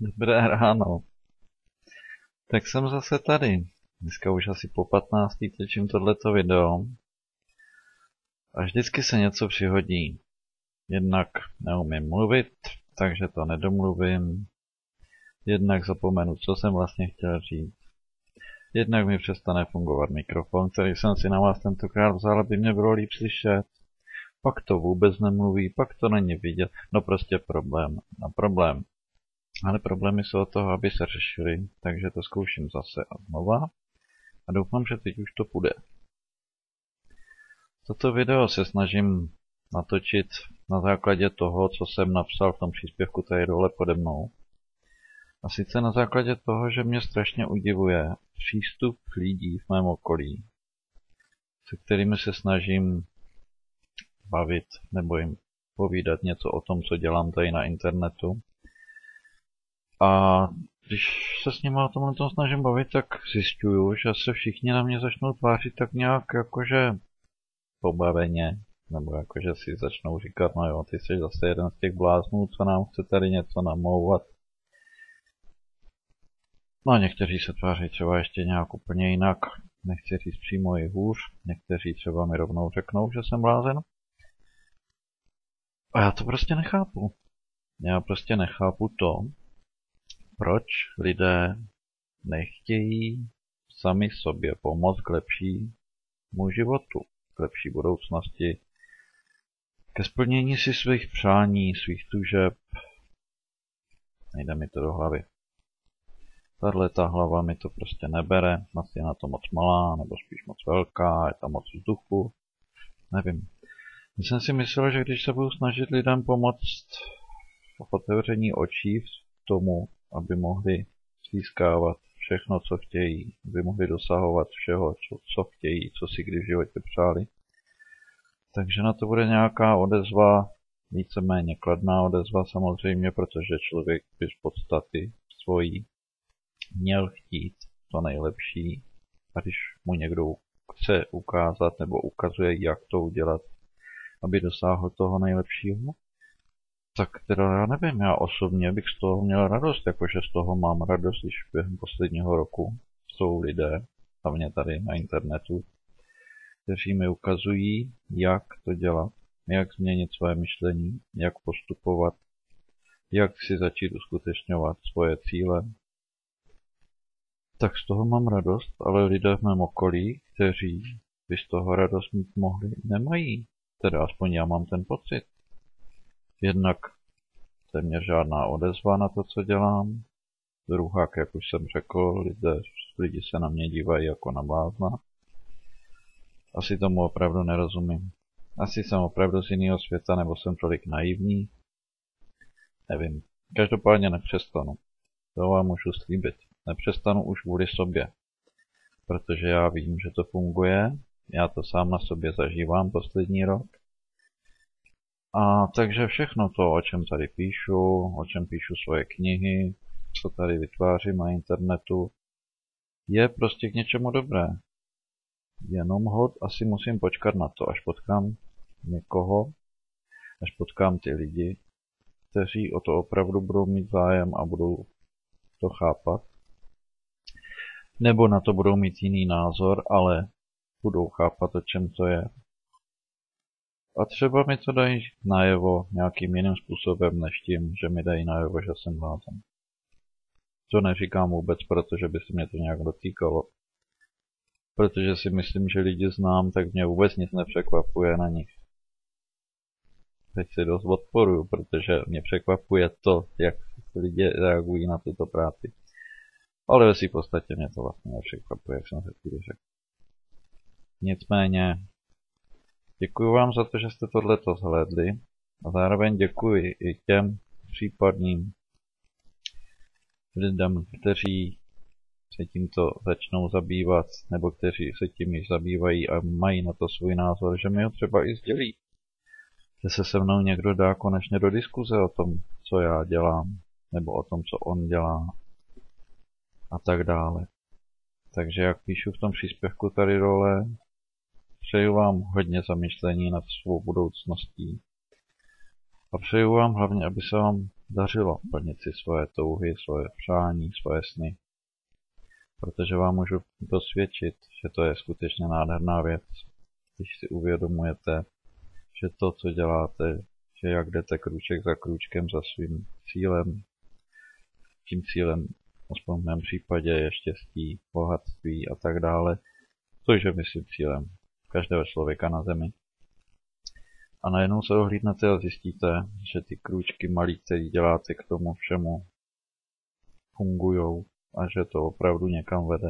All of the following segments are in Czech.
Dobré ráno. Tak jsem zase tady. Dneska už asi po 15. točím tohleto video. A vždycky se něco přihodí. Jednak neumím mluvit, takže to nedomluvím. Jednak zapomenu, co jsem vlastně chtěl říct. Jednak mi přestane fungovat mikrofon, který jsem si na vás tentokrát vzal, aby mě bylo líp slyšet. Pak to vůbec nemluví, pak to není vidět. No prostě problém na problém. Ale problémy jsou od toho, aby se řešily, takže to zkouším zase a znova. A doufám, že teď už to půjde. Toto video se snažím natočit na základě toho, co jsem napsal v tom příspěvku tady dole pode mnou. A sice na základě toho, že mě strašně udivuje přístup lidí v mém okolí, se kterými se snažím bavit nebo jim povídat něco o tom, co dělám tady na internetu. A když se s nimi o tomhle snažím bavit, tak zjišťuju, že se všichni na mě začnou tvářit tak nějak jakože pobaveně, nebo jakože si začnou říkat, no jo, ty jsi zase jeden z těch bláznů, co nám chce tady něco namlouvat. No a někteří se tváří třeba ještě nějak úplně jinak, nechci říct přímo i hůř, někteří třeba mi rovnou řeknou, že jsem blázen. A já to prostě nechápu. Já prostě nechápu to, proč lidé nechtějí sami sobě pomoct k lepšímu životu, k lepší budoucnosti, ke splnění si svých přání, svých tužeb. Nejde mi to do hlavy. Ta hlava mi to prostě nebere, asi je na to moc malá, nebo spíš moc velká, je tam moc vzduchu, nevím. Já jsem si myslel, že když se budu snažit lidem pomoct v otevření očí v tomu, aby mohli získávat všechno, co chtějí, aby mohli dosahovat všeho, co chtějí, co si kdy v životě přáli. Takže na to bude nějaká odezva, víceméně kladná odezva samozřejmě, protože člověk by z podstaty svojí měl chtít to nejlepší. A když mu někdo chce ukázat nebo ukazuje, jak to udělat, aby dosáhl toho nejlepšího, tak teda já nevím, já osobně bych z toho měl radost, jakože z toho mám radost, když během posledního roku jsou lidé, hlavně tady na internetu, kteří mi ukazují, jak to dělat, jak změnit své myšlení, jak postupovat, jak si začít uskutečňovat svoje cíle. Tak z toho mám radost, ale lidé v mém okolí, kteří by z toho radost mít mohli, nemají. Teda aspoň já mám ten pocit. Jednak téměř žádná odezva na to, co dělám. Druhák, jak už jsem řekl, lidi se na mě dívají jako na blázna. Asi tomu opravdu nerozumím. Asi jsem opravdu z jiného světa, nebo jsem tolik naivní. Nevím. Každopádně nepřestanu. To vám můžu slíbit. Nepřestanu už kvůli sobě. Protože já vím, že to funguje. Já to sám na sobě zažívám poslední rok. A takže všechno to, o čem tady píšu, o čem píšu svoje knihy, co tady vytvářím na internetu, je prostě k něčemu dobré. Jenom hod asi musím počkat na to, až potkám někoho, až potkám ty lidi, kteří o to opravdu budou mít zájem a budou to chápat. Nebo na to budou mít jiný názor, ale budou chápat, o čem to je. A třeba mi to dají najevo nějakým jiným způsobem, než tím, že mi dají najevo, že jsem blázen. To neříkám vůbec, protože by se mě to nějak dotýkalo. Protože si myslím, že lidi znám, tak mě vůbec nic nepřekvapuje na nich. Teď si dost odporuju, protože mě překvapuje to, jak lidi reagují na tuto práci. Ale ve své podstatě mě to vlastně nepřekvapuje, jak jsem se chvíli řekl. Nicméně, děkuji vám za to, že jste tohleto zhlédli a zároveň děkuji i těm případným lidem, kteří se tímto začnou zabývat, nebo kteří se tím již zabývají a mají na to svůj názor, že mi ho třeba i sdělí. Že se se mnou někdo dá konečně do diskuze o tom, co já dělám, nebo o tom, co on dělá a tak dále. Takže jak píšu v tom příspěvku tady dole, přeju vám hodně zamyšlení nad svou budoucností. A přeju vám hlavně, aby se vám dařilo plnit si svoje touhy, svoje přání, svoje sny. Protože vám můžu dosvědčit, že to je skutečně nádherná věc, když si uvědomujete, že to, co děláte, že jak jdete krůček za krůčkem za svým cílem, tím cílem, aspoň v mém případě, je štěstí, bohatství a tak dále, což je, myslím, cílem každého člověka na zemi. A najednou se ohlídnete a zjistíte, že ty krůčky malý, které děláte k tomu všemu, fungujou a že to opravdu někam vede.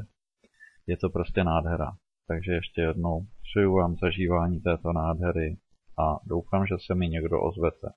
Je to prostě nádhera. Takže ještě jednou přeju vám zažívání této nádhery a doufám, že se mi někdo ozvete.